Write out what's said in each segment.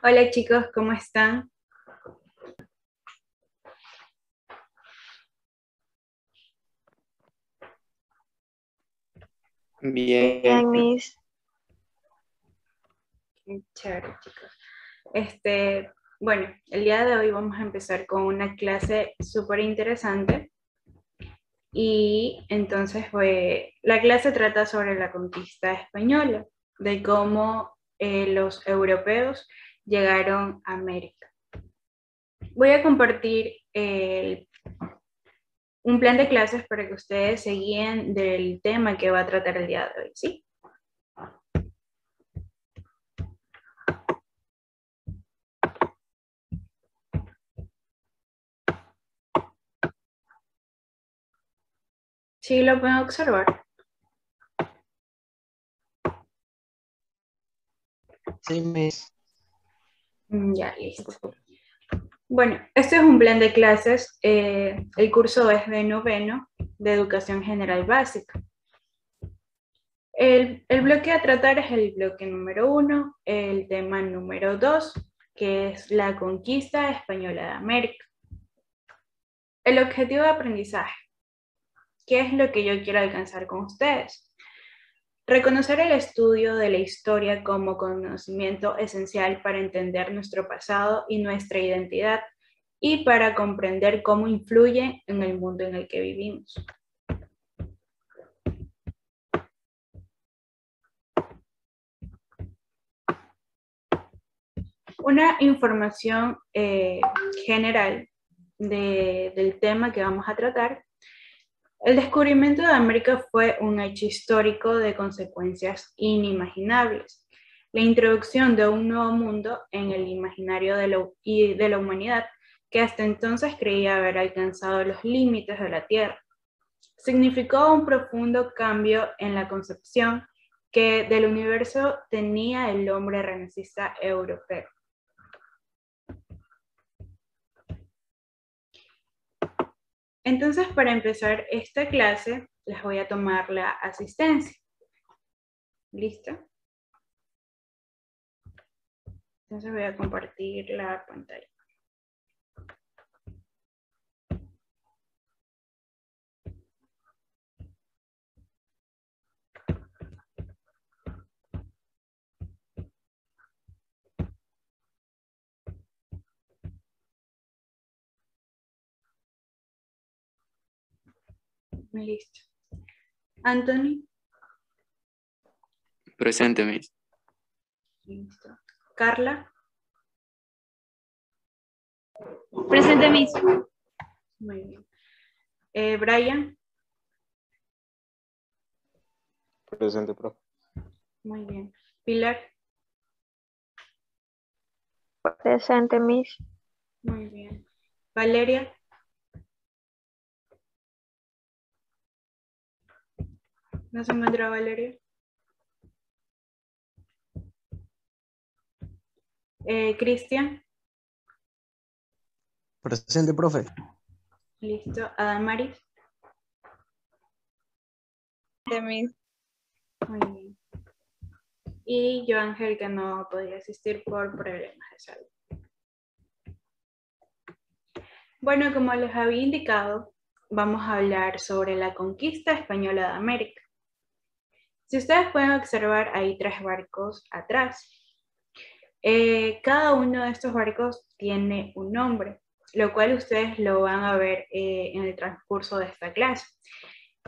Hola chicos, ¿cómo están? Bien, Bien, Miss. Chévere chicos. Bueno, el día de hoy vamos a empezar con una clase súper interesante y entonces la clase trata sobre la conquista española, de cómo los europeos llegaron a América. Voy a compartir un plan de clases para que ustedes se guíen del tema que va a tratar el día de hoy, ¿sí? Sí, lo pueden observar. sí, Miss. Ya, listo. Bueno, este es un plan de clases. El curso es de noveno de Educación General Básica. El bloque a tratar es el bloque número uno, el tema número dos, que es la conquista española de América. El objetivo de aprendizaje, ¿qué es lo que yo quiero alcanzar con ustedes? Reconocer el estudio de la historia como conocimiento esencial para entender nuestro pasado y nuestra identidad y para comprender cómo influye en el mundo en el que vivimos. Una información general del tema que vamos a tratar. El descubrimiento de América fue un hecho histórico de consecuencias inimaginables. La introducción de un nuevo mundo en el imaginario de la humanidad, que hasta entonces creía haber alcanzado los límites de la Tierra, significó un profundo cambio en la concepción que del universo tenía el hombre renacista europeo. Entonces, para empezar esta clase, les voy a tomar la asistencia. ¿Listo? Entonces voy a compartir la pantalla. Listo. Anthony. Presente, Miss. Listo. Carla. Presente, Miss. Muy bien. Brian. Presente, profe. Muy bien. Pilar. Presente, Miss. Muy bien. Valeria. ¿No se encuentra Valeria? Cristian. Presente, profe. Listo. Adamaris. Miss. Muy bien. Y yo, Ángel, que no podía asistir por problemas de salud. Bueno, como les había indicado, vamos a hablar sobre la conquista española de América. Si ustedes pueden observar, hay tres barcos atrás. Cada uno de estos barcos tiene un nombre, lo cual ustedes lo van a ver en el transcurso de esta clase.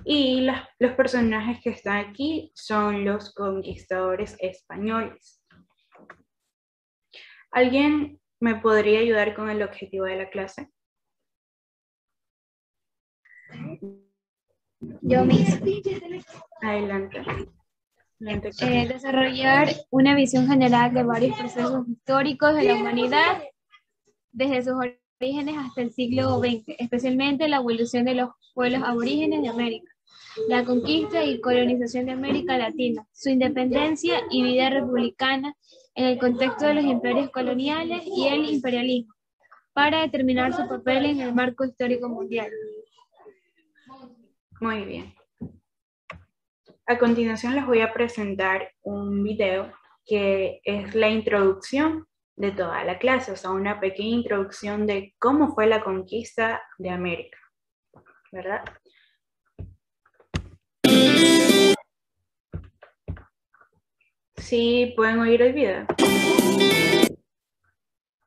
Y los personajes que están aquí son los conquistadores españoles. ¿Alguien me podría ayudar con el objetivo de la clase? Yo, Miss. Adelante. Adelante. Desarrollar una visión general de varios procesos históricos de la humanidad desde sus orígenes hasta el siglo XX, especialmente la evolución de los pueblos aborígenes de América, la conquista y colonización de América Latina, su independencia y vida republicana en el contexto de los imperios coloniales y el imperialismo, para determinar su papel en el marco histórico mundial. Muy bien. A continuación les voy a presentar un video que es la introducción de toda la clase, o sea, una pequeña introducción de cómo fue la conquista de América, ¿verdad? Sí, pueden oír el video.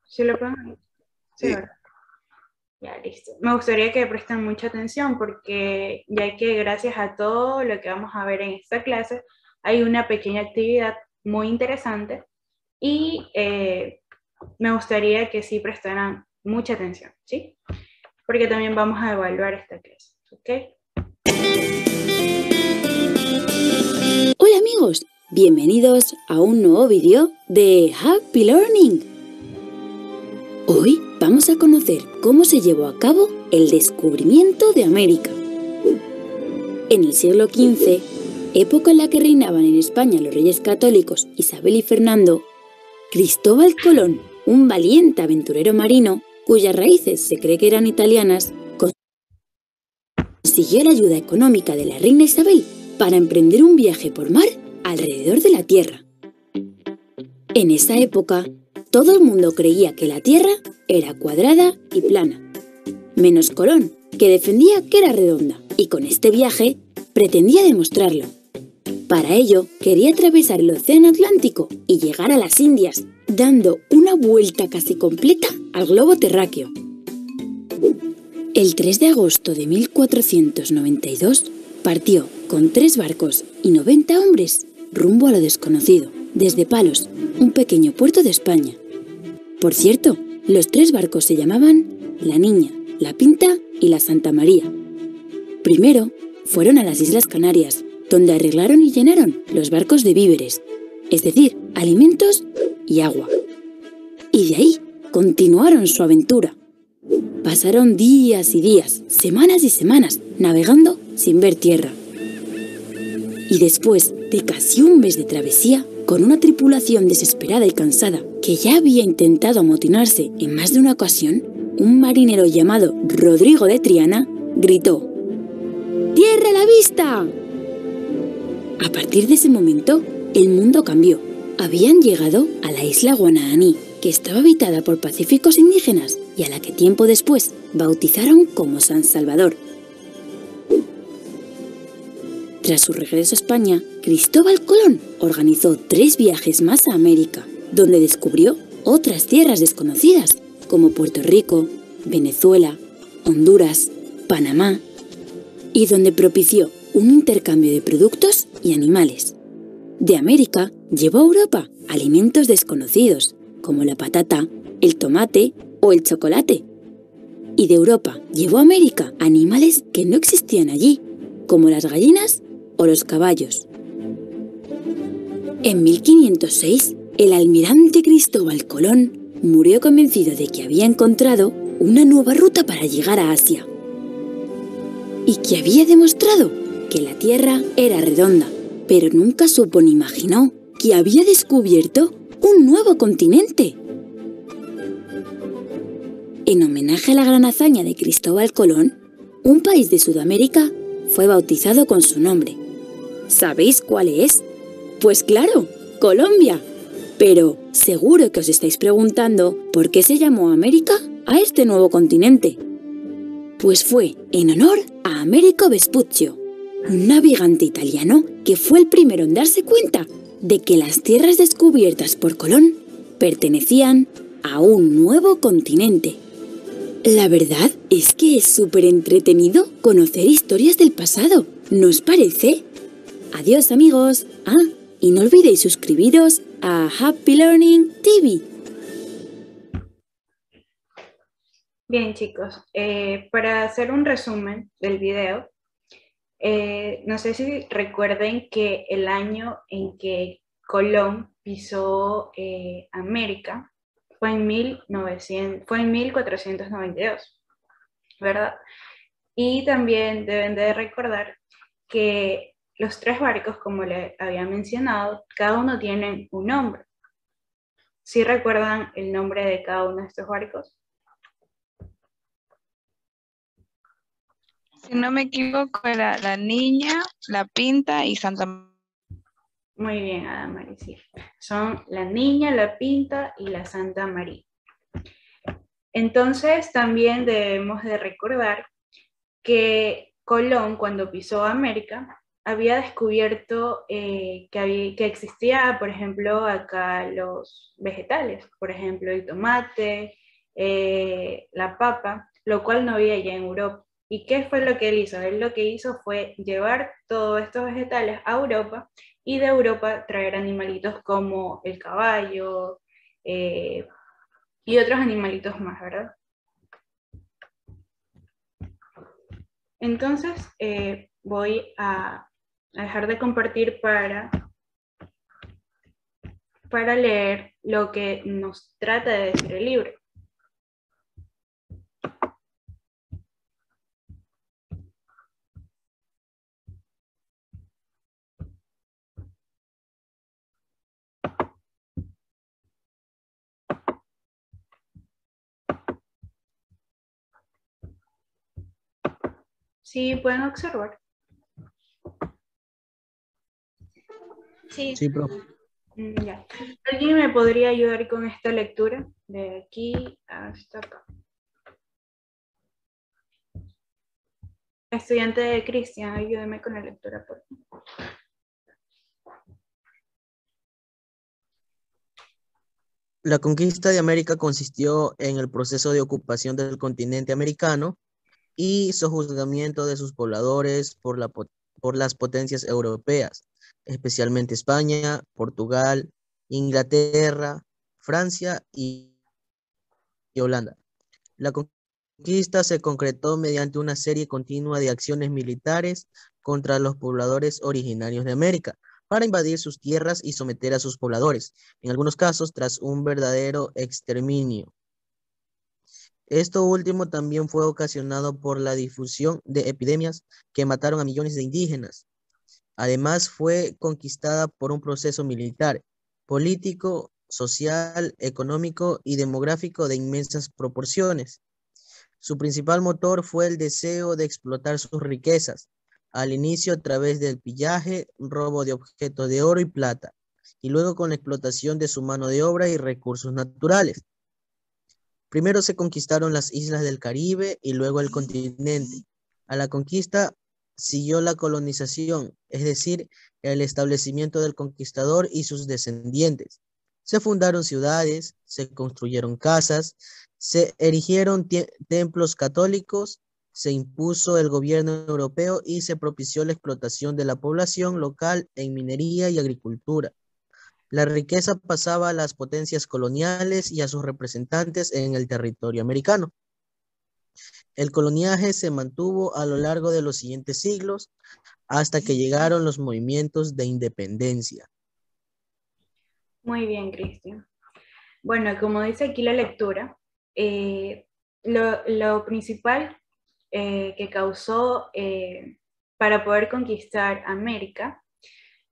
¿Sí lo pueden oír? Sí, Sí. ¿verdad? Ya, listo. Me gustaría que presten mucha atención porque ya que gracias a todo lo que vamos a ver en esta clase, hay una pequeña actividad muy interesante y me gustaría que sí prestaran mucha atención, ¿sí? Porque también vamos a evaluar esta clase, ¿ok? Hola amigos, bienvenidos a un nuevo vídeo de Happy Learning. Hoy vamos a conocer cómo se llevó a cabo el descubrimiento de América. En el siglo XV, época en la que reinaban en España los reyes católicos Isabel y Fernando, Cristóbal Colón, un valiente aventurero marino cuyas raíces se cree que eran italianas, consiguió la ayuda económica de la reina Isabel para emprender un viaje por mar alrededor de la Tierra. En esa época, todo el mundo creía que la Tierra era cuadrada y plana, menos Colón, que defendía que era redonda, y con este viaje pretendía demostrarlo. Para ello, quería atravesar el Océano Atlántico y llegar a las Indias, dando una vuelta casi completa al globo terráqueo. El 3 de agosto de 1492 partió con 3 barcos y 90 hombres rumbo a lo desconocido, desde Palos, un pequeño puerto de España. Por cierto, los 3 barcos se llamaban La Niña, La Pinta y la Santa María. Primero fueron a las Islas Canarias, donde arreglaron y llenaron los barcos de víveres, es decir, alimentos y agua. Y de ahí continuaron su aventura. Pasaron días y días, semanas y semanas, navegando sin ver tierra. Y después de casi un mes de travesía, con una tripulación desesperada y cansada que ya había intentado amotinarse en más de una ocasión, un marinero llamado Rodrigo de Triana gritó: ¡Tierra a la vista! A partir de ese momento, el mundo cambió. Habían llegado a la isla Guananí, que estaba habitada por pacíficos indígenas y a la que tiempo después bautizaron como San Salvador. Tras su regreso a España, Cristóbal Colón organizó 3 viajes más a América, donde descubrió otras tierras desconocidas, como Puerto Rico, Venezuela, Honduras, Panamá, y donde propició un intercambio de productos y animales. De América llevó a Europa alimentos desconocidos, como la patata, el tomate o el chocolate. Y de Europa llevó a América animales que no existían allí, como las gallinas o los caballos. En 1506, el almirante Cristóbal Colón murió convencido de que había encontrado una nueva ruta para llegar a Asia y que había demostrado que la Tierra era redonda, pero nunca supo ni imaginó que había descubierto un nuevo continente. En homenaje a la gran hazaña de Cristóbal Colón, un país de Sudamérica fue bautizado con su nombre. ¿Sabéis cuál es? Pues claro, Colombia. Pero seguro que os estáis preguntando por qué se llamó América a este nuevo continente. Pues fue en honor a Americo Vespuccio, un navegante italiano que fue el primero en darse cuenta de que las tierras descubiertas por Colón pertenecían a un nuevo continente. La verdad es que es súper entretenido conocer historias del pasado, ¿no os parece? Adiós amigos. Y no olvidéis suscribiros a Happy Learning TV. Bien chicos, para hacer un resumen del video, no sé si recuerden que el año en que Colón pisó América fue en 1492, ¿verdad? Y también deben de recordar que los 3 barcos, como les había mencionado, cada uno tiene un nombre. ¿Sí recuerdan el nombre de cada uno de estos barcos? Si no me equivoco, era La Niña, La Pinta y Santa María. Muy bien, Adamari, sí. Son la Niña, la Pinta y la Santa María. Entonces, también debemos de recordar que Colón, cuando pisó América, había descubierto que existía, por ejemplo, acá los vegetales, por ejemplo, el tomate, la papa, lo cual no había ya en Europa. ¿Y qué fue lo que él hizo? Él lo que hizo fue llevar todos estos vegetales a Europa y de Europa traer animalitos como el caballo eh, y otros animalitos más, ¿verdad? Entonces, voy a dejar de compartir para leer lo que nos trata de decir el libro. Sí, pueden observar. Sí. Sí, profe. Ya. ¿Alguien me podría ayudar con esta lectura? De aquí hasta acá. Estudiante de Cristian, ayúdeme con la lectura, por favor. La conquista de América consistió en el proceso de ocupación del continente americano y sojuzgamiento de sus pobladores por las potencias europeas, especialmente España, Portugal, Inglaterra, Francia y Holanda. La conquista se concretó mediante una serie continua de acciones militares contra los pobladores originarios de América, para invadir sus tierras y someter a sus pobladores, en algunos casos tras un verdadero exterminio. Esto último también fue ocasionado por la difusión de epidemias que mataron a millones de indígenas. Además, fue conquistada por un proceso militar, político, social, económico y demográfico de inmensas proporciones. Su principal motor fue el deseo de explotar sus riquezas, al inicio a través del pillaje, robo de objetos de oro y plata, y luego con la explotación de su mano de obra y recursos naturales. Primero se conquistaron las islas del Caribe y luego el continente. A la conquista siguió la colonización, es decir, el establecimiento del conquistador y sus descendientes. Se fundaron ciudades, se construyeron casas, se erigieron templos católicos, se impuso el gobierno europeo y se propició la explotación de la población local en minería y agricultura. La riqueza pasaba a las potencias coloniales y a sus representantes en el territorio americano. El coloniaje se mantuvo a lo largo de los siguientes siglos hasta que llegaron los movimientos de independencia. Muy bien, Cristian. Bueno, como dice aquí la lectura, lo principal que causó para poder conquistar América,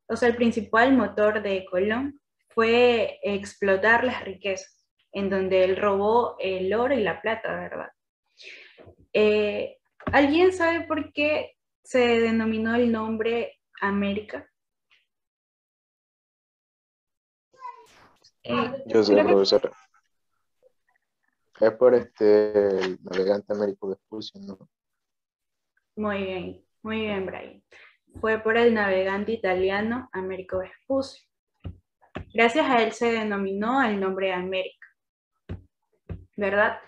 o sea, el principal motor de Colón fue explotar las riquezas, en donde él robó el oro y la plata, ¿verdad? ¿Alguien sabe por qué se denominó el nombre América? Yo sé, Creo que profesor. Es por el navegante Américo Vespucio, ¿no? muy bien, Brian. Fue por el navegante italiano Americo Vespucio. Gracias a él se denominó el nombre América, ¿verdad?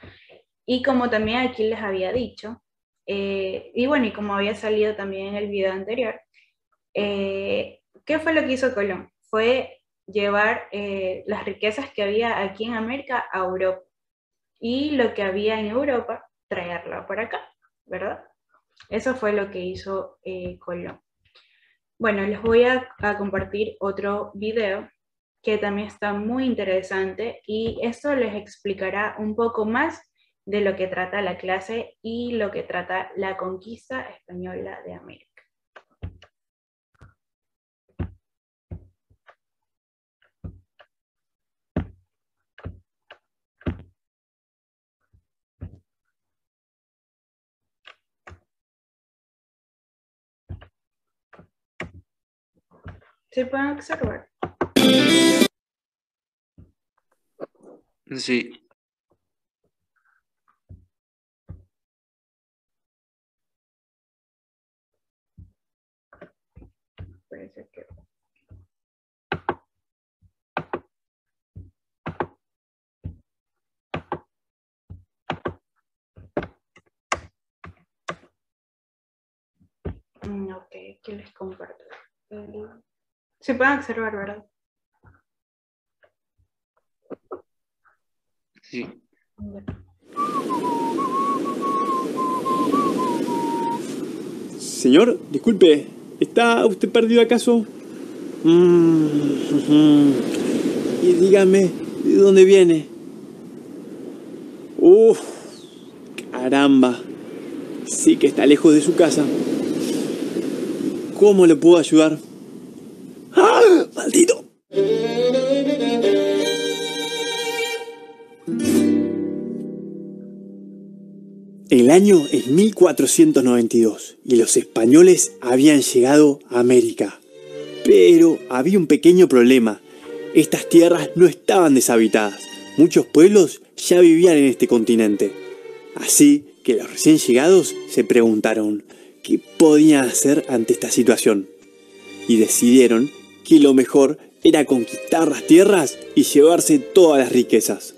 Y como también aquí les había dicho, y bueno, y como había salido también en el video anterior, ¿qué fue lo que hizo Colón? Fue llevar las riquezas que había aquí en América a Europa y lo que había en Europa traerlo para acá, ¿verdad? Eso fue lo que hizo Colón. Bueno, les voy a compartir otro video que también está muy interesante y esto les explicará un poco más de lo que trata la clase y lo que trata la conquista española de América. ¿Se pueden observar? Sí. Parece que... Ok, aquí les comparto. Se pueden observar, ¿verdad? Sí. Señor, disculpe, ¿está usted perdido acaso? Y dígame, ¿de dónde viene? Uf, caramba, sí que está lejos de su casa. ¿Cómo le puedo ayudar? ¡Ah, maldito! El año es 1492 y los españoles habían llegado a América. Pero había un pequeño problema. Estas tierras no estaban deshabitadas. Muchos pueblos ya vivían en este continente. Así que los recién llegados se preguntaron qué podían hacer ante esta situación. Y decidieron que lo mejor era conquistar las tierras y llevarse todas las riquezas.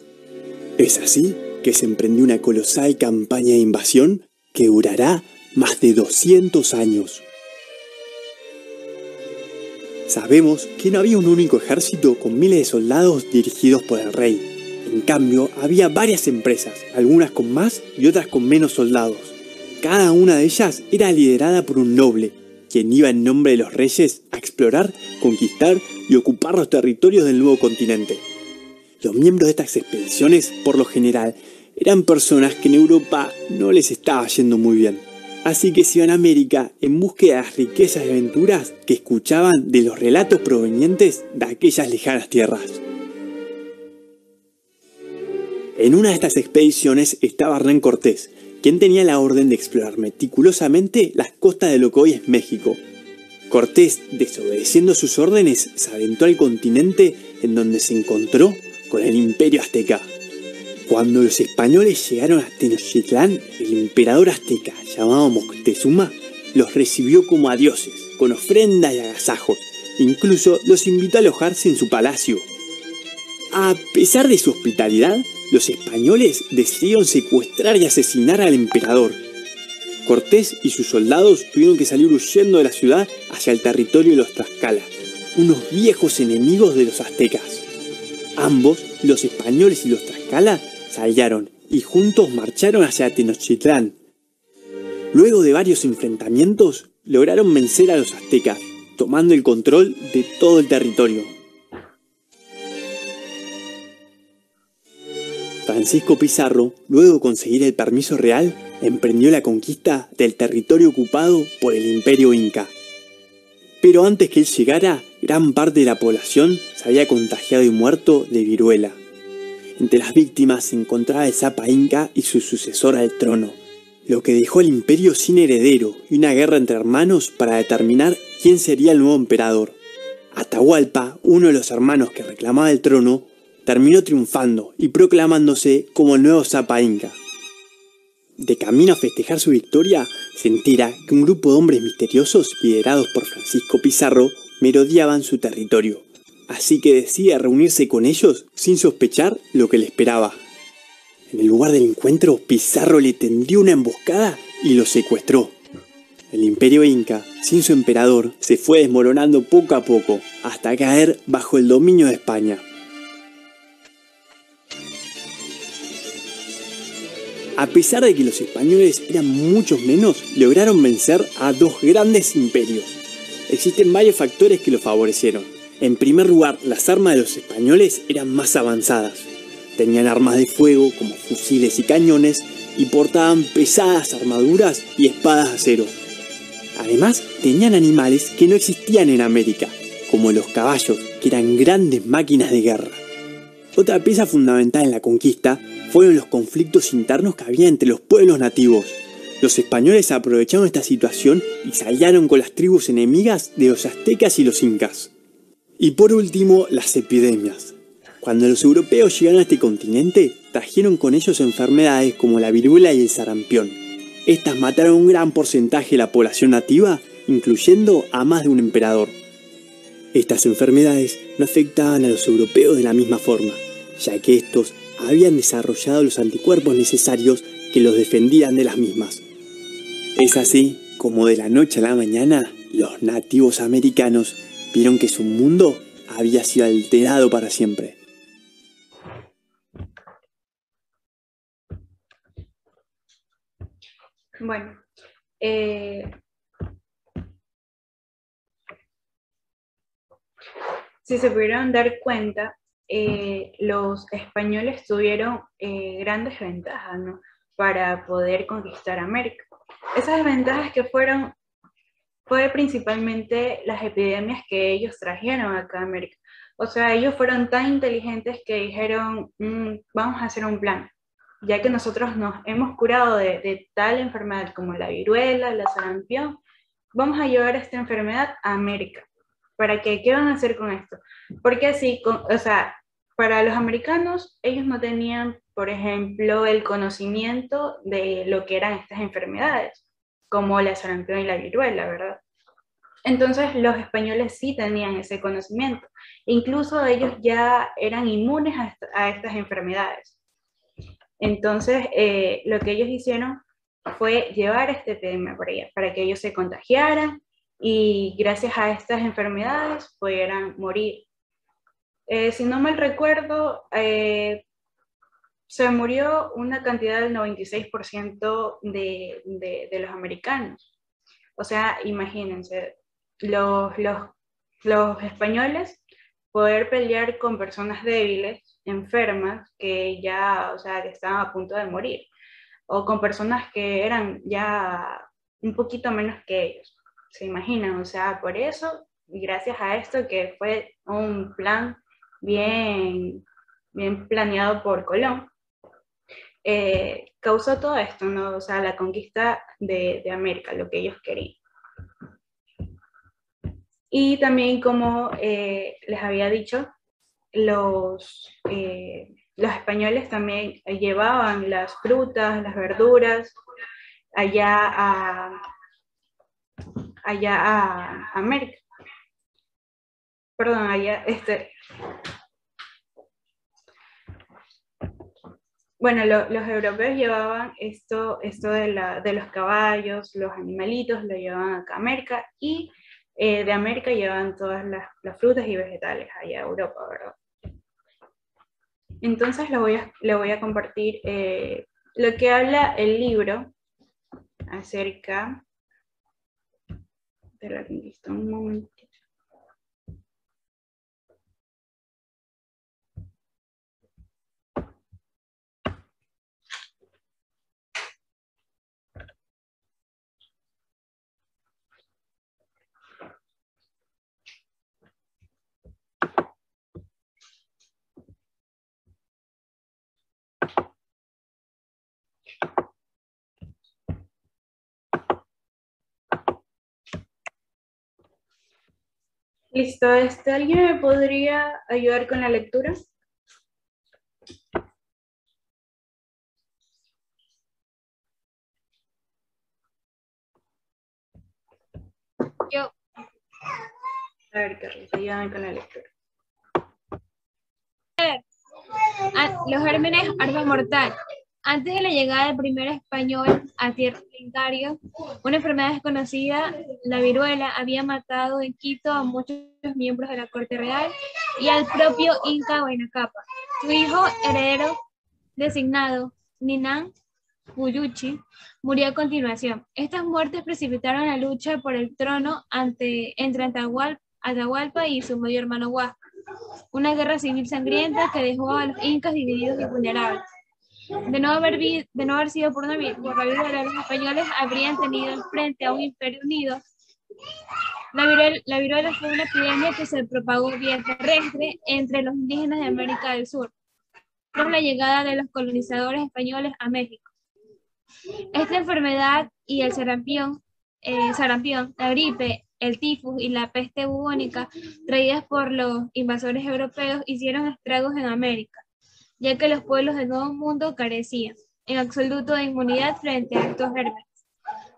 Es así que se emprendió una colosal campaña de invasión que durará más de 200 años. Sabemos que no había un único ejército con miles de soldados dirigidos por el rey. En cambio, había varias empresas, algunas con más y otras con menos soldados. Cada una de ellas era liderada por un noble, quien iba en nombre de los reyes a explorar, conquistar y ocupar los territorios del nuevo continente. Los miembros de estas expediciones, por lo general, eran personas que en Europa no les estaba yendo muy bien. Así que se iban a América en búsqueda de las riquezas y aventuras que escuchaban de los relatos provenientes de aquellas lejanas tierras. En una de estas expediciones estaba Hernán Cortés, quien tenía la orden de explorar meticulosamente las costas de lo que hoy es México. Cortés, desobedeciendo sus órdenes, se aventó al continente en donde se encontró con el Imperio Azteca. Cuando los españoles llegaron a Tenochtitlán, el emperador azteca, llamado Moctezuma, los recibió como a dioses, con ofrendas y agasajos. Incluso los invitó a alojarse en su palacio. A pesar de su hospitalidad, los españoles decidieron secuestrar y asesinar al emperador. Cortés y sus soldados tuvieron que salir huyendo de la ciudad hacia el territorio de los Tlaxcala, unos viejos enemigos de los aztecas. Ambos, los españoles y los Tlaxcala, se aliaron y juntos marcharon hacia Tenochtitlán. Luego de varios enfrentamientos, lograron vencer a los aztecas, tomando el control de todo el territorio. Francisco Pizarro, luego de conseguir el permiso real, emprendió la conquista del territorio ocupado por el Imperio Inca. Pero antes que él llegara, gran parte de la población se había contagiado y muerto de viruela. Entre las víctimas se encontraba el Zapa Inca y su sucesor al trono, lo que dejó al imperio sin heredero y una guerra entre hermanos para determinar quién sería el nuevo emperador. Atahualpa, uno de los hermanos que reclamaba el trono, terminó triunfando y proclamándose como el nuevo Zapa Inca. De camino a festejar su victoria, se entera que un grupo de hombres misteriosos liderados por Francisco Pizarro merodeaban su territorio. Así que decide reunirse con ellos sin sospechar lo que le esperaba. En el lugar del encuentro, Pizarro le tendió una emboscada y lo secuestró. El imperio inca, sin su emperador, se fue desmoronando poco a poco, hasta caer bajo el dominio de España. A pesar de que los españoles eran muchos menos, lograron vencer a dos grandes imperios. Existen varios factores que lo favorecieron. En primer lugar, las armas de los españoles eran más avanzadas. Tenían armas de fuego como fusiles y cañones y portaban pesadas armaduras y espadas de acero. Además, tenían animales que no existían en América, como los caballos, que eran grandes máquinas de guerra. Otra pieza fundamental en la conquista fueron los conflictos internos que había entre los pueblos nativos. Los españoles aprovecharon esta situación y se aliaron con las tribus enemigas de los aztecas y los incas. Y por último, las epidemias. Cuando los europeos llegaron a este continente, trajeron con ellos enfermedades como la viruela y el sarampión. Estas mataron a un gran porcentaje de la población nativa, incluyendo a más de un emperador. Estas enfermedades no afectaban a los europeos de la misma forma, ya que estos habían desarrollado los anticuerpos necesarios que los defendían de las mismas. Es así como de la noche a la mañana, los nativos americanos vieron que su mundo había sido alterado para siempre. Bueno, si se pudieron dar cuenta, los españoles tuvieron grandes ventajas, ¿no?, para poder conquistar América. Esas ventajas que fue principalmente las epidemias que ellos trajeron acá a América. O sea, ellos fueron tan inteligentes que dijeron, vamos a hacer un plan. Ya que nosotros nos hemos curado de tal enfermedad como la viruela, la sarampión, vamos a llevar esta enfermedad a América. ¿Para qué? ¿Qué van a hacer con esto? Porque así, o sea, para los americanos, ellos no tenían, por ejemplo, el conocimiento de lo que eran estas enfermedades, como la sarampión y la viruela, ¿verdad? Entonces los españoles sí tenían ese conocimiento. Incluso ellos ya eran inmunes a estas enfermedades. Entonces, lo que ellos hicieron fue llevar esta epidemia por allá, para que ellos se contagiaran y gracias a estas enfermedades pudieran morir. Si no mal recuerdo, se murió una cantidad del 96% de los americanos. O sea, imagínense, los españoles poder pelear con personas débiles, enfermas, que ya, o sea, que estaban a punto de morir, o con personas que eran ya un poquito menos que ellos. ¿Se imaginan? O sea, por eso, y gracias a esto que fue un plan bien planeado por Colón, causó todo esto, ¿no? O sea, la conquista de América, lo que ellos querían. Y también, como les había dicho, los españoles también llevaban las frutas, las verduras allá a América. Perdón, bueno, los europeos llevaban esto de los caballos, los animalitos, lo llevaban acá a América, y de América llevaban todas las frutas y vegetales allá a Europa, ¿verdad? Entonces le voy a compartir lo que habla el libro acerca de la conquista. Un momentito. Listo, ¿alguien me podría ayudar con la lectura? Yo. A ver, Carlos, ayúdame con la lectura. Los gérmenes, arma mortal. Antes de la llegada del primer español a tierra de Incario, una enfermedad desconocida, la viruela, había matado en Quito a muchos miembros de la corte real y al propio Inca Huayna Cápac. Su hijo heredero designado, Ninan Cuyuchi, murió a continuación. Estas muertes precipitaron la lucha por el trono entre Atahualpa y su medio hermano Huáscar, una guerra civil sangrienta que dejó a los incas divididos y vulnerables. De no haber sido por la viruela, los españoles habrían tenido frente a un imperio unido. La viruela fue una epidemia que se propagó vía terrestre entre los indígenas de América del Sur, tras la llegada de los colonizadores españoles a México. Esta enfermedad y el sarampión, la gripe el tifus y la peste bubónica traídas por los invasores europeos hicieron estragos en América, ya que los pueblos del Nuevo Mundo carecían en absoluto de inmunidad frente a estos gérmenes.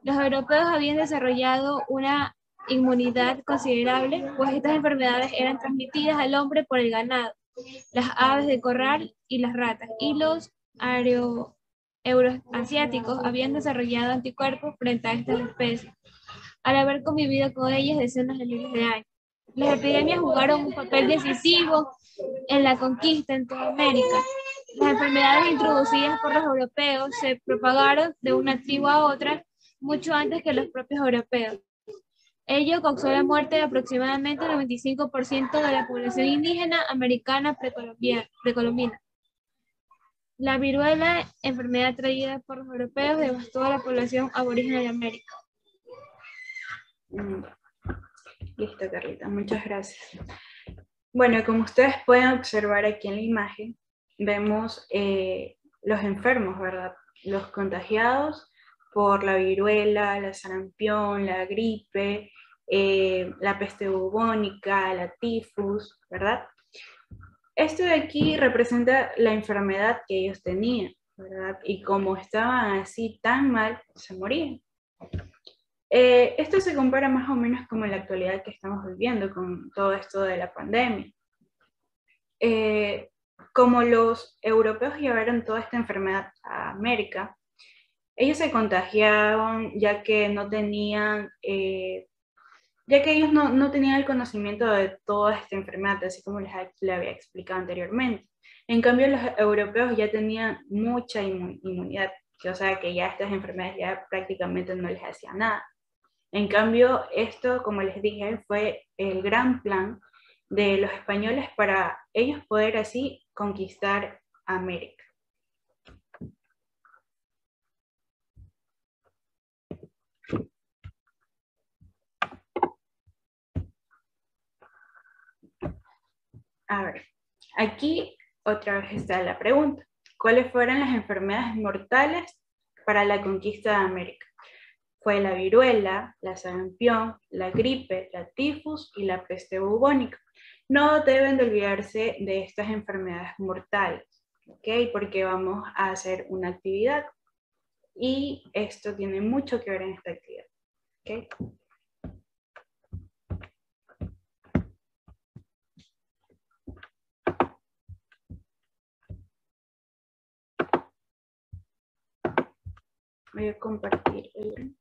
Los europeos habían desarrollado una inmunidad considerable, pues estas enfermedades eran transmitidas al hombre por el ganado, las aves de corral y las ratas, y los euroasiáticos habían desarrollado anticuerpos frente a estas especies, al haber convivido con ellas decenas de miles de años. Las epidemias jugaron un papel decisivo en la conquista en toda América. Las enfermedades introducidas por los europeos se propagaron de una tribu a otra mucho antes que los propios europeos. Ello causó la muerte de aproximadamente el 95% de la población indígena americana precolombina. La viruela, enfermedad traída por los europeos, devastó a la población aborigen de América. Listo, Carlita, muchas gracias. Bueno, como ustedes pueden observar aquí en la imagen, vemos los enfermos, ¿verdad? Los contagiados por la viruela, la sarampión, la gripe, la peste bubónica, la tifus, ¿verdad? Esto de aquí representa la enfermedad que ellos tenían, ¿verdad? Y como estaban así tan mal, se morían. Esto se compara más o menos como en la actualidad que estamos viviendo con todo esto de la pandemia. Como los europeos llevaron toda esta enfermedad a América, ellos se contagiaban ya que no tenían, ya que ellos no tenían el conocimiento de toda esta enfermedad, así como les había explicado anteriormente. En cambio, los europeos ya tenían mucha inmunidad, o sea que ya estas enfermedades ya prácticamente no les hacían nada. En cambio, esto, como les dije, fue el gran plan de los españoles para ellos poder así conquistar América. A ver, aquí otra vez está la pregunta. ¿Cuáles fueron las enfermedades mortales para la conquista de América? Fue la viruela, la sarampión, la gripe, la tifus y la peste bubónica. No deben de olvidarse de estas enfermedades mortales, ¿ok? Porque vamos a hacer una actividad y esto tiene mucho que ver en esta actividad, ¿ok? Voy a compartir el link.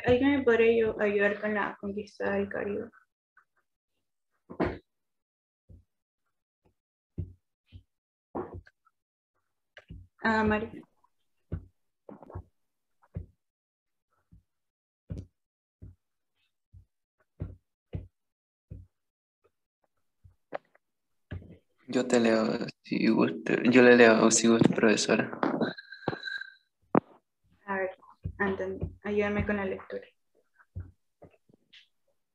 ¿Alguien me podría ayudar con la conquista del Caribe? Ah, María. Yo te leo si gusta. Yo le leo si gusta, profesora. A ver, Anthony, ayúdame con la lectura.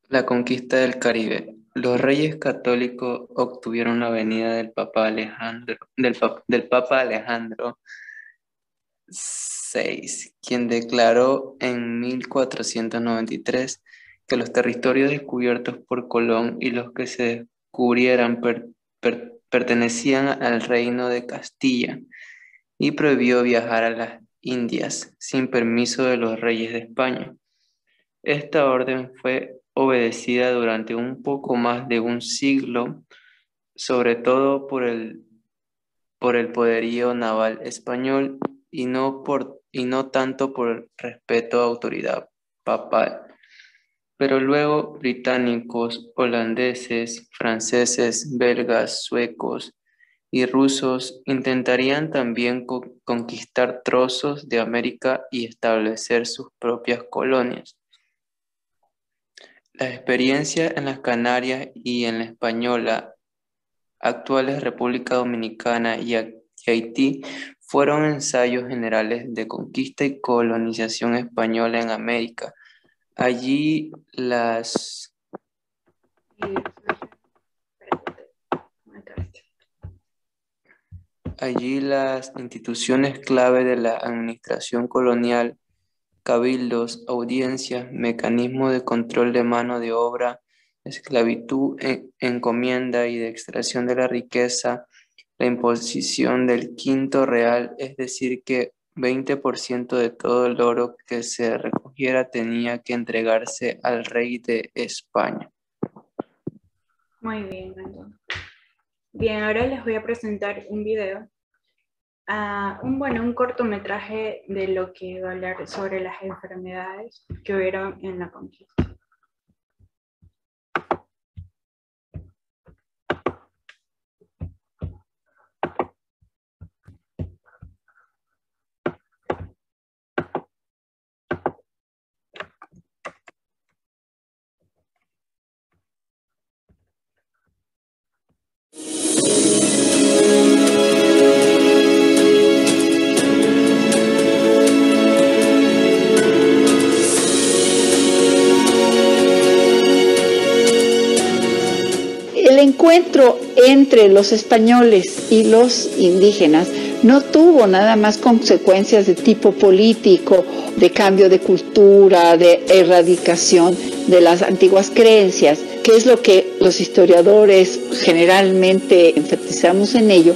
La conquista del Caribe. Los reyes católicos obtuvieron la venida del Papa Alejandro, del Papa Alejandro VI, quien declaró en 1493 que los territorios descubiertos por Colón y los que se descubrieran pertenecían al reino de Castilla y prohibió viajar a las Indias sin permiso de los reyes de España. Esta orden fue obedecida durante un poco más de un siglo, sobre todo por el poderío naval español y no tanto por respeto a autoridad papal. Pero luego británicos, holandeses, franceses, belgas, suecos y rusos intentarían también conquistar trozos de América y establecer sus propias colonias. La experiencia en las Canarias y en la Española, actuales República Dominicana y Haití, fueron ensayos generales de conquista y colonización española en América. Allí las Allí las instituciones clave de la administración colonial, cabildos, audiencias, mecanismos de control de mano de obra, esclavitud, encomienda y de extracción de la riqueza, la imposición del quinto real, es decir, que 20% de todo el oro que se recogiera tenía que entregarse al rey de España. Muy bien, Brandon. Bien, ahora les voy a presentar un video, un cortometraje de lo que va a hablar sobre las enfermedades que hubieron en la conquista. El encuentro entre los españoles y los indígenas no tuvo nada más consecuencias de tipo político, de cambio de cultura, de erradicación de las antiguas creencias, que es lo que los historiadores generalmente enfatizamos en ello,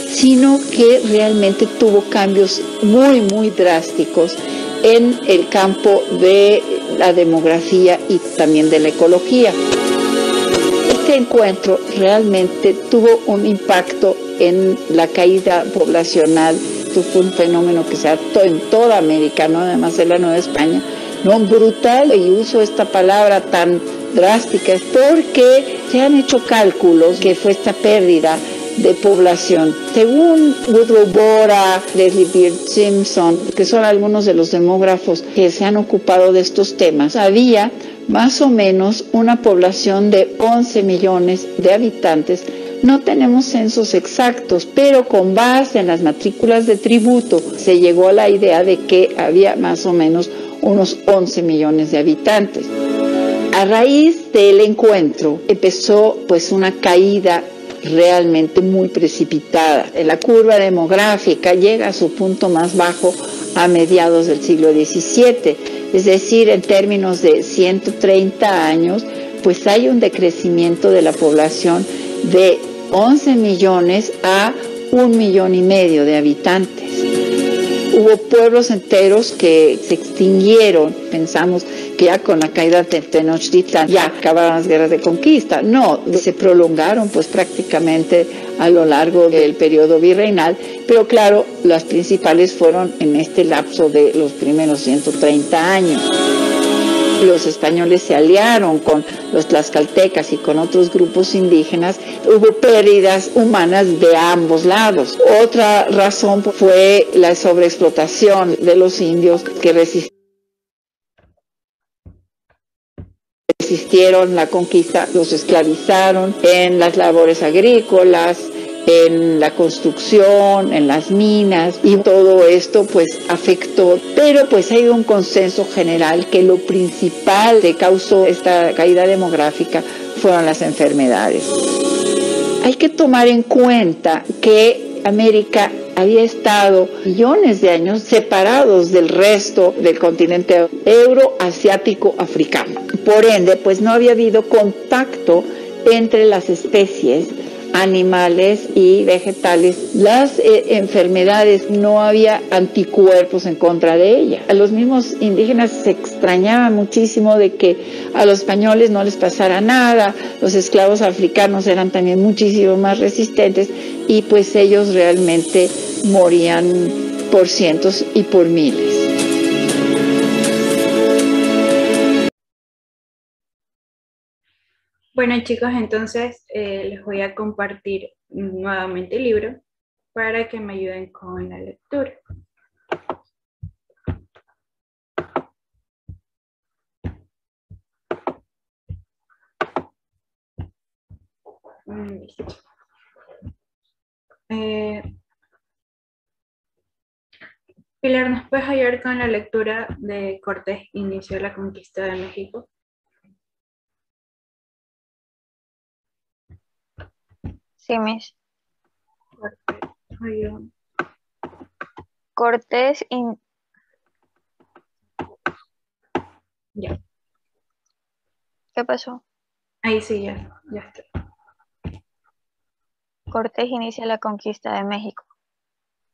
sino que realmente tuvo cambios muy, muy drásticos en el campo de la demografía y también de la ecología. Este encuentro realmente tuvo un impacto en la caída poblacional. Esto fue un fenómeno que se actuó en toda América, no nada más en la Nueva España, no brutal, y uso esta palabra tan drástica, es porque se han hecho cálculos que fue esta pérdida de población. Según Woodrow Bora, Leslie Beard Simpson, que son algunos de los demógrafos que se han ocupado de estos temas, había más o menos una población de 11 millones de habitantes. No tenemos censos exactos, pero con base en las matrículas de tributo se llegó a la idea de que había más o menos unos 11 millones de habitantes. A raíz del encuentro empezó pues una caída realmente muy precipitada. La curva demográfica llega a su punto más bajo a mediados del siglo XVII, es decir, en términos de 130 años, pues hay un decrecimiento de la población de 11 millones a 1,5 millones de habitantes. Hubo pueblos enteros que se extinguieron. Pensamos que ya con la caída de Tenochtitlan ya acabaron las guerras de conquista. No, se prolongaron pues prácticamente a lo largo del periodo virreinal, pero claro, las principales fueron en este lapso de los primeros 130 años. Los españoles se aliaron con los tlaxcaltecas y con otros grupos indígenas. Hubo pérdidas humanas de ambos lados. Otra razón fue la sobreexplotación de los indios que resistieron la conquista, los esclavizaron en las labores agrícolas, en la construcción, en las minas, y todo esto pues afectó, pero pues hay un consenso general que lo principal que causó esta caída demográfica fueron las enfermedades. Hay que tomar en cuenta que América había estado millones de años separados del resto del continente euroasiático africano. Por ende, pues no había habido contacto entre las especies animales y vegetales. Las enfermedades, no había anticuerpos en contra de ellas. A los mismos indígenas se extrañaba muchísimo de que a los españoles no les pasara nada. Los esclavos africanos eran también muchísimo más resistentes y pues ellos realmente morían por cientos y por miles. Bueno, chicos, entonces les voy a compartir nuevamente el libro para que me ayuden con la lectura. Listo. Pilar, ¿nos puedes ayudar con la lectura de Cortés inició la conquista de México? Sí, Miss. Perfecto. Ayúdame. Cortés Ya. ¿Qué pasó? Ahí sí, ya está. Cortés inicia la conquista de México.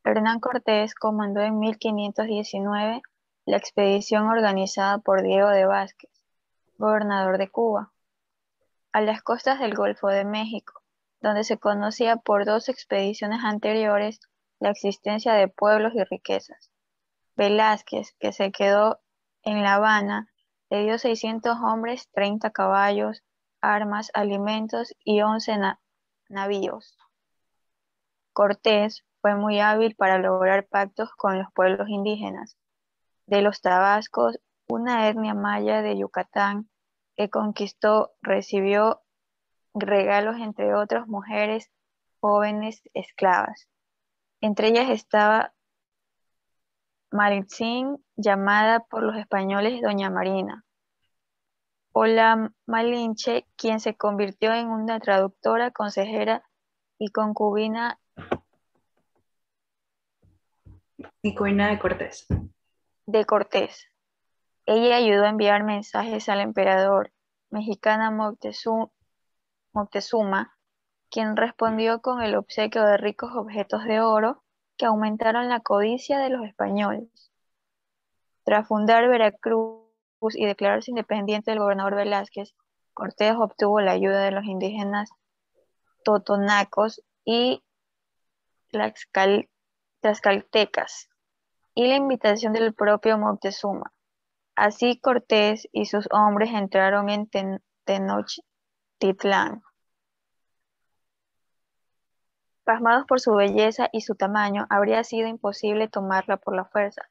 Hernán Cortés comandó en 1519 la expedición organizada por Diego de Vázquez, gobernador de Cuba, a las costas del Golfo de México, donde se conocía por dos expediciones anteriores la existencia de pueblos y riquezas. Velázquez, que se quedó en La Habana, le dio 600 hombres, 30 caballos, armas, alimentos y 11 navíos. Cortés fue muy hábil para lograr pactos con los pueblos indígenas. De los tabascos, una etnia maya de Yucatán que conquistó, recibió regalos, entre otros, mujeres jóvenes esclavas. Entre ellas estaba Maritzin, llamada por los españoles Doña Marina, o la Malinche, quien se convirtió en una traductora, consejera y concubina de Cortés. Ella ayudó a enviar mensajes al emperador mexicano Moctezuma, quien respondió con el obsequio de ricos objetos de oro que aumentaron la codicia de los españoles. Tras fundar Veracruz y declararse independiente del gobernador Velázquez, Cortés obtuvo la ayuda de los indígenas totonacos y tlaxcaltecas y la invitación del propio Moctezuma. Así Cortés y sus hombres entraron en Tenochtitlán. Pasmados por su belleza y su tamaño, habría sido imposible tomarla por la fuerza,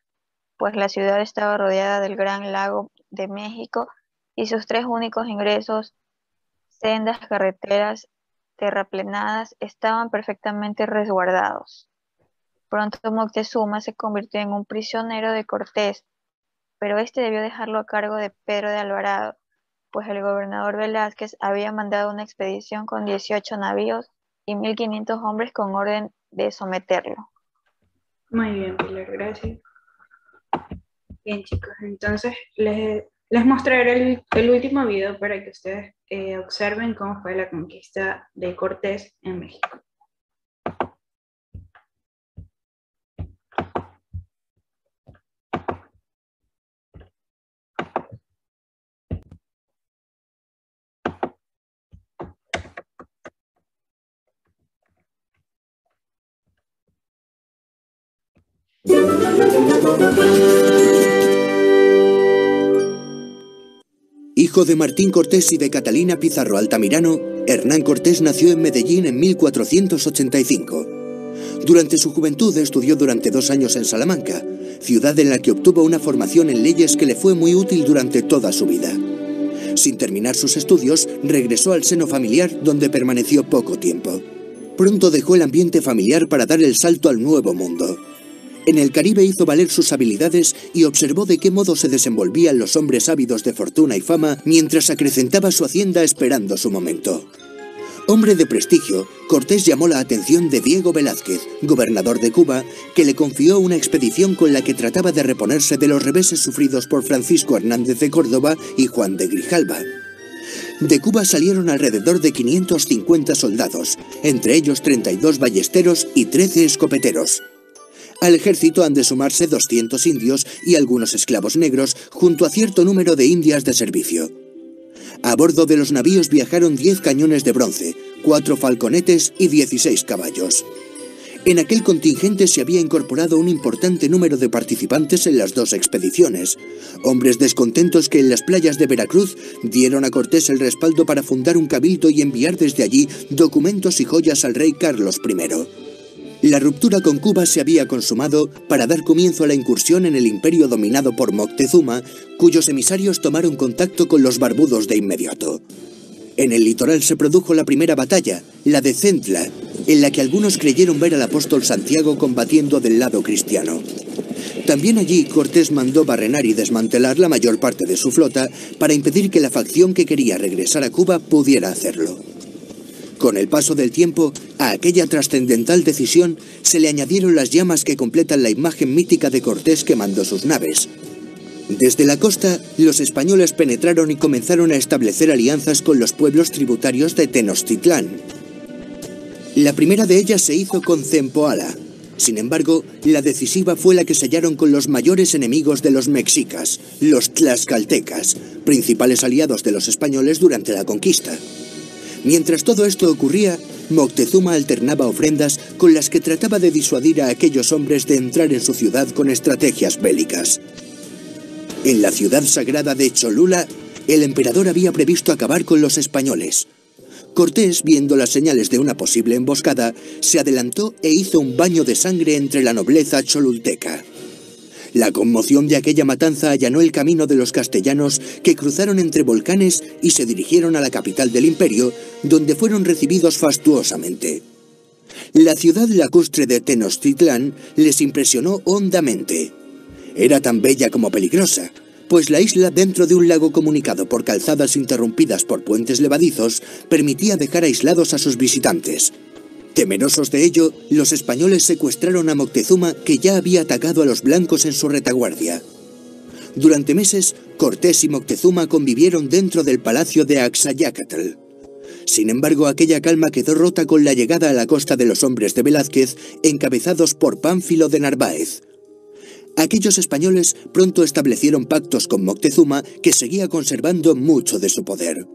pues la ciudad estaba rodeada del Gran Lago de México y sus tres únicos ingresos, sendas, carreteras terraplenadas, estaban perfectamente resguardados. Pronto Moctezuma se convirtió en un prisionero de Cortés, pero este debió dejarlo a cargo de Pedro de Alvarado, pues el gobernador Velázquez había mandado una expedición con 18 navíos y 1.500 hombres con orden de someterlo. Muy bien, Pilar, gracias. Bien, chicos, entonces les mostraré el último video para que ustedes observen cómo fue la conquista de Cortés en México. Hijo de Martín Cortés y de Catalina Pizarro Altamirano, Hernán Cortés nació en Medellín en 1485. Durante su juventud estudió durante 2 años en Salamanca, ciudad en la que obtuvo una formación en leyes que le fue muy útil durante toda su vida. Sin terminar sus estudios, regresó al seno familiar, donde permaneció poco tiempo. Pronto dejó el ambiente familiar para dar el salto al nuevo mundo. En el Caribe hizo valer sus habilidades y observó de qué modo se desenvolvían los hombres ávidos de fortuna y fama mientras acrecentaba su hacienda esperando su momento. Hombre de prestigio, Cortés llamó la atención de Diego Velázquez, gobernador de Cuba, que le confió una expedición con la que trataba de reponerse de los reveses sufridos por Francisco Hernández de Córdoba y Juan de Grijalva. De Cuba salieron alrededor de 550 soldados, entre ellos 32 ballesteros y 13 escopeteros. Al ejército han de sumarse 200 indios y algunos esclavos negros, junto a cierto número de indias de servicio. A bordo de los navíos viajaron 10 cañones de bronce, 4 falconetes y 16 caballos. En aquel contingente se había incorporado un importante número de participantes en las 2 expediciones, hombres descontentos que en las playas de Veracruz dieron a Cortés el respaldo para fundar un cabildo y enviar desde allí documentos y joyas al rey Carlos I. La ruptura con Cuba se había consumado para dar comienzo a la incursión en el imperio dominado por Moctezuma, cuyos emisarios tomaron contacto con los barbudos de inmediato. En el litoral se produjo la primera batalla, la de Centla, en la que algunos creyeron ver al apóstol Santiago combatiendo del lado cristiano. También allí Cortés mandó barrenar y desmantelar la mayor parte de su flota para impedir que la facción que quería regresar a Cuba pudiera hacerlo. Con el paso del tiempo, a aquella trascendental decisión se le añadieron las llamas que completan la imagen mítica de Cortés quemando sus naves. Desde la costa, los españoles penetraron y comenzaron a establecer alianzas con los pueblos tributarios de Tenochtitlán. La primera de ellas se hizo con Zempoala. Sin embargo, la decisiva fue la que sellaron con los mayores enemigos de los mexicas, los tlaxcaltecas, principales aliados de los españoles durante la conquista. Mientras todo esto ocurría, Moctezuma alternaba ofrendas con las que trataba de disuadir a aquellos hombres de entrar en su ciudad con estrategias bélicas. En la ciudad sagrada de Cholula, el emperador había previsto acabar con los españoles. Cortés, viendo las señales de una posible emboscada, se adelantó e hizo un baño de sangre entre la nobleza cholulteca. La conmoción de aquella matanza allanó el camino de los castellanos que cruzaron entre volcanes y se dirigieron a la capital del imperio, donde fueron recibidos fastuosamente. La ciudad lacustre de Tenochtitlán les impresionó hondamente. Era tan bella como peligrosa, pues la isla, dentro de un lago comunicado por calzadas interrumpidas por puentes levadizos, permitía dejar aislados a sus visitantes. Temerosos de ello, los españoles secuestraron a Moctezuma, que ya había atacado a los blancos en su retaguardia. Durante meses, Cortés y Moctezuma convivieron dentro del palacio de Axayácatl. Sin embargo, aquella calma quedó rota con la llegada a la costa de los hombres de Velázquez, encabezados por Pánfilo de Narváez. Aquellos españoles pronto establecieron pactos con Moctezuma, que seguía conservando mucho de su poder.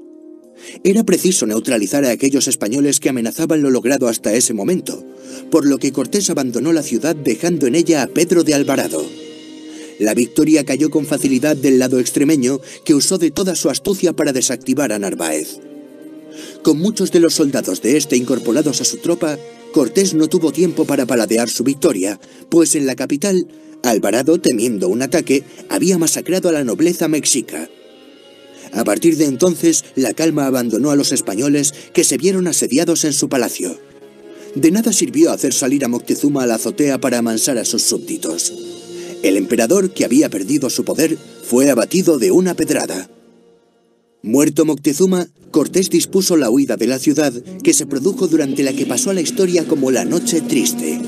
Era preciso neutralizar a aquellos españoles que amenazaban lo logrado hasta ese momento, por lo que Cortés abandonó la ciudad dejando en ella a Pedro de Alvarado. La victoria cayó con facilidad del lado extremeño, que usó de toda su astucia para desactivar a Narváez. Con muchos de los soldados de este incorporados a su tropa, Cortés no tuvo tiempo para paladear su victoria, pues en la capital, Alvarado, temiendo un ataque, había masacrado a la nobleza mexica. A partir de entonces, la calma abandonó a los españoles, que se vieron asediados en su palacio. De nada sirvió hacer salir a Moctezuma a la azotea para amansar a sus súbditos. El emperador, que había perdido su poder, fue abatido de una pedrada. Muerto Moctezuma, Cortés dispuso la huida de la ciudad, que se produjo durante la que pasó a la historia como la Noche Triste.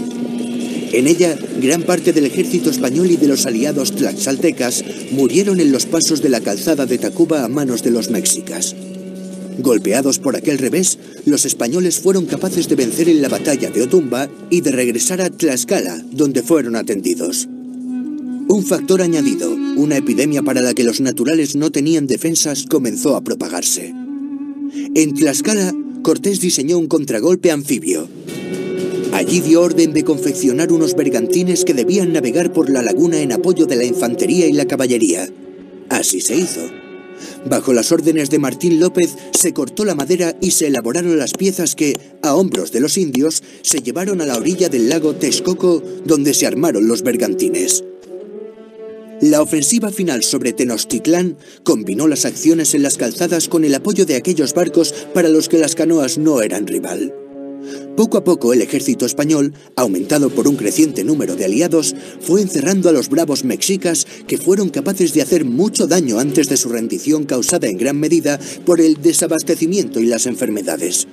En ella, gran parte del ejército español y de los aliados tlaxcaltecas murieron en los pasos de la calzada de Tacuba a manos de los mexicas. Golpeados por aquel revés, los españoles fueron capaces de vencer en la batalla de Otumba y de regresar a Tlaxcala, donde fueron atendidos. Un factor añadido, una epidemia para la que los naturales no tenían defensas, comenzó a propagarse. En Tlaxcala, Cortés diseñó un contragolpe anfibio. Allí dio orden de confeccionar unos bergantines que debían navegar por la laguna en apoyo de la infantería y la caballería. Así se hizo. Bajo las órdenes de Martín López, se cortó la madera y se elaboraron las piezas que, a hombros de los indios, se llevaron a la orilla del lago Texcoco, donde se armaron los bergantines. La ofensiva final sobre Tenochtitlán combinó las acciones en las calzadas con el apoyo de aquellos barcos para los que las canoas no eran rival. Poco a poco el ejército español, aumentado por un creciente número de aliados, fue encerrando a los bravos mexicas, que fueron capaces de hacer mucho daño antes de su rendición, causada en gran medida por el desabastecimiento y las enfermedades.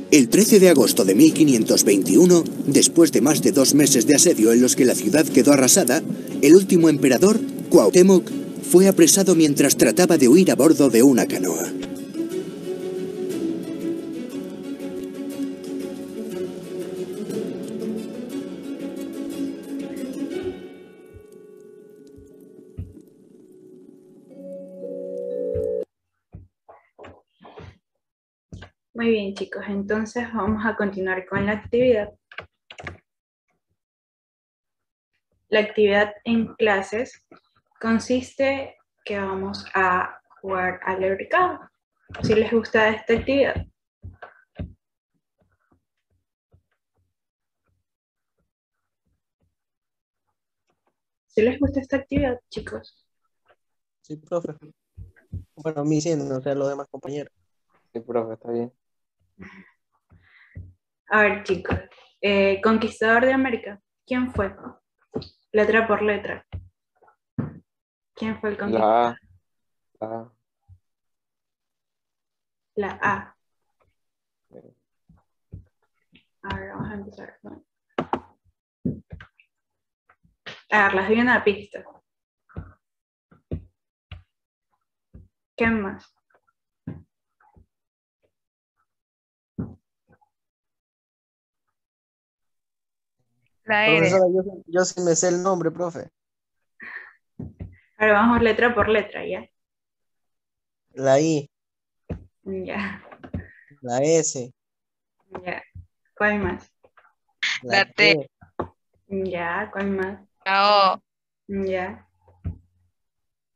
El 13 de agosto de 1521, después de más de 2 meses de asedio en los que la ciudad quedó arrasada, el último emperador, Cuauhtémoc, fue apresado mientras trataba de huir a bordo de una canoa. Muy bien, chicos, entonces vamos a continuar con la actividad. La actividad en clases consiste que vamos a jugar al ahorcado. Si les gusta esta actividad. ¿Si les gusta esta actividad, chicos? Sí, profe. Bueno, a mí sí, no sé, los demás compañeros. Sí, profe, está bien. A ver, chicos. Conquistador de América. ¿Quién fue? Letra por letra. ¿Quién fue el conquistador? La A. La A. A ver, vamos a empezar con... A ver, les doy una pista. ¿Qué más? La R. Profesora, yo sí me sé el nombre, profe. Ahora vamos letra por letra, ¿ya? La I, Ya, la S, ya. ¿Cuál más? La T. Ya, ¿cuál más? La O. Ya,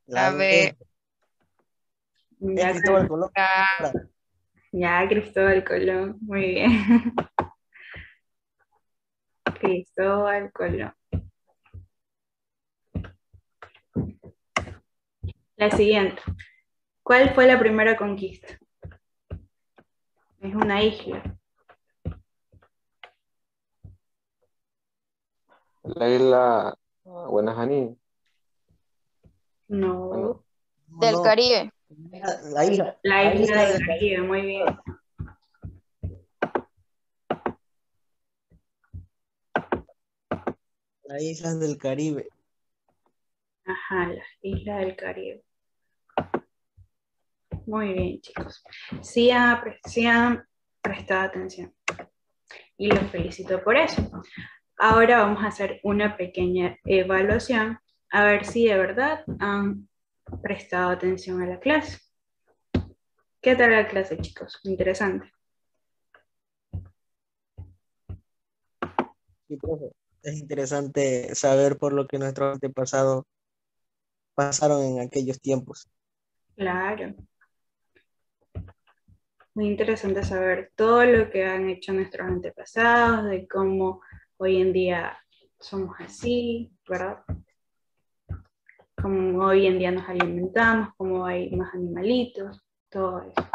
La B. ya, Es Cristóbal ¿cuál más? Colón. La Ya, Cristóbal Colón. Muy bien. Cristóbal Colón. La siguiente. ¿Cuál fue la primera conquista? Es una isla. La isla Buenajaní. No. del No, Caribe. la isla. La isla del Caribe, muy bien. Las islas del Caribe. Ajá, las islas del Caribe. Muy bien, chicos. Sí han prestado atención. Y los felicito por eso. Ahora vamos a hacer una pequeña evaluación a ver si de verdad han prestado atención a la clase. ¿Qué tal la clase, chicos? Interesante. Sí, profe. Es interesante saber por lo que nuestros antepasados pasaron en aquellos tiempos. Claro. Muy interesante saber todo lo que han hecho nuestros antepasados, de cómo hoy en día somos así, ¿verdad? Cómo hoy en día nos alimentamos, cómo hay más animalitos, todo eso.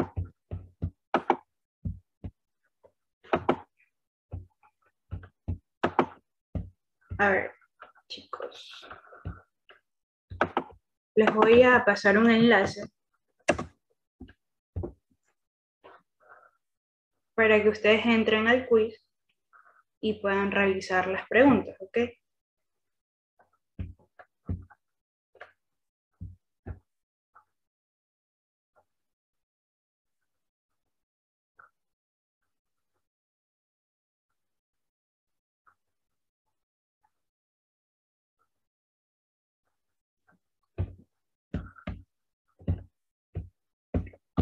A ver, chicos. Les voy a pasar un enlace para que ustedes entren al quiz y puedan realizar las preguntas, ¿ok?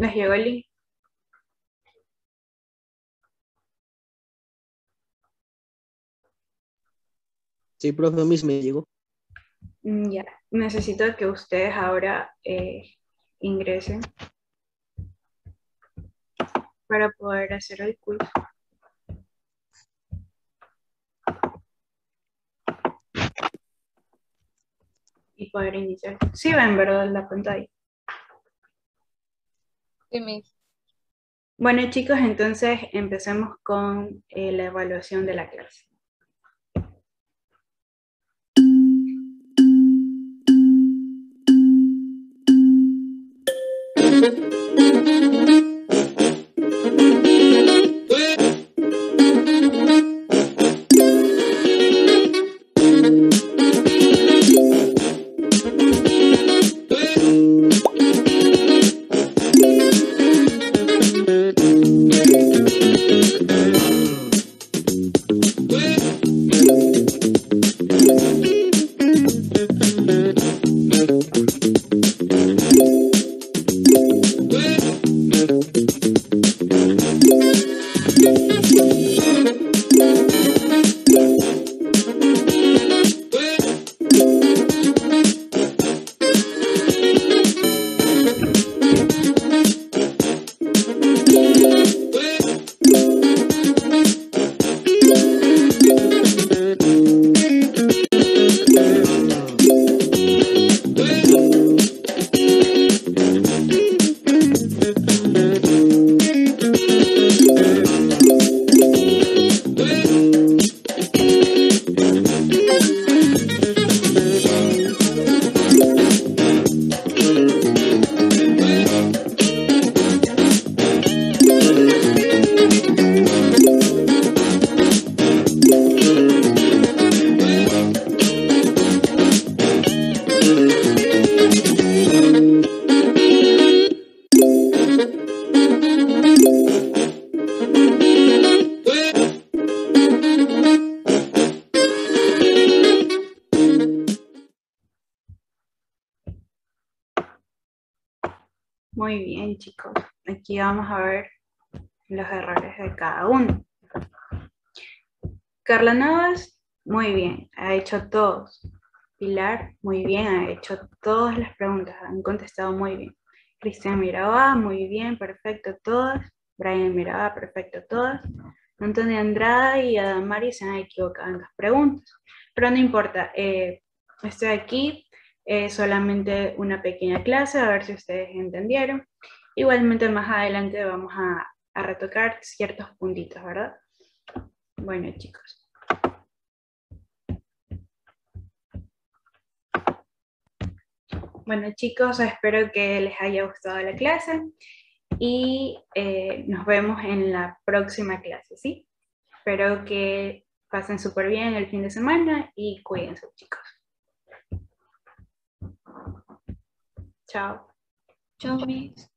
¿Les llegó el link? Sí, profe, a mí sí me llegó. Ya, necesito que ustedes ahora ingresen para poder hacer el quiz. Y poder iniciar. Sí ven, ¿verdad? La pantalla. Sí, Miss. Bueno, chicos, entonces empecemos con la evaluación de la clase. Muy bien, chicos. Aquí vamos a ver los errores de cada uno. Carla Navas, muy bien, ha hecho todos. Pilar, muy bien, ha hecho todas las preguntas, han contestado muy bien. Cristian Mirabá, muy bien, perfecto, todas. Brian Mirabá, perfecto, todas. Antonio Andrada y Adamari se han equivocado en las preguntas. Pero no importa, estoy aquí, solamente una pequeña clase, a ver si ustedes entendieron. Igualmente más adelante vamos a retocar ciertos puntitos, ¿verdad? Bueno, chicos. Bueno, chicos, espero que les haya gustado la clase y nos vemos en la próxima clase, ¿sí? Espero que pasen súper bien el fin de semana y cuídense, chicos. Chao. Chao, Miss.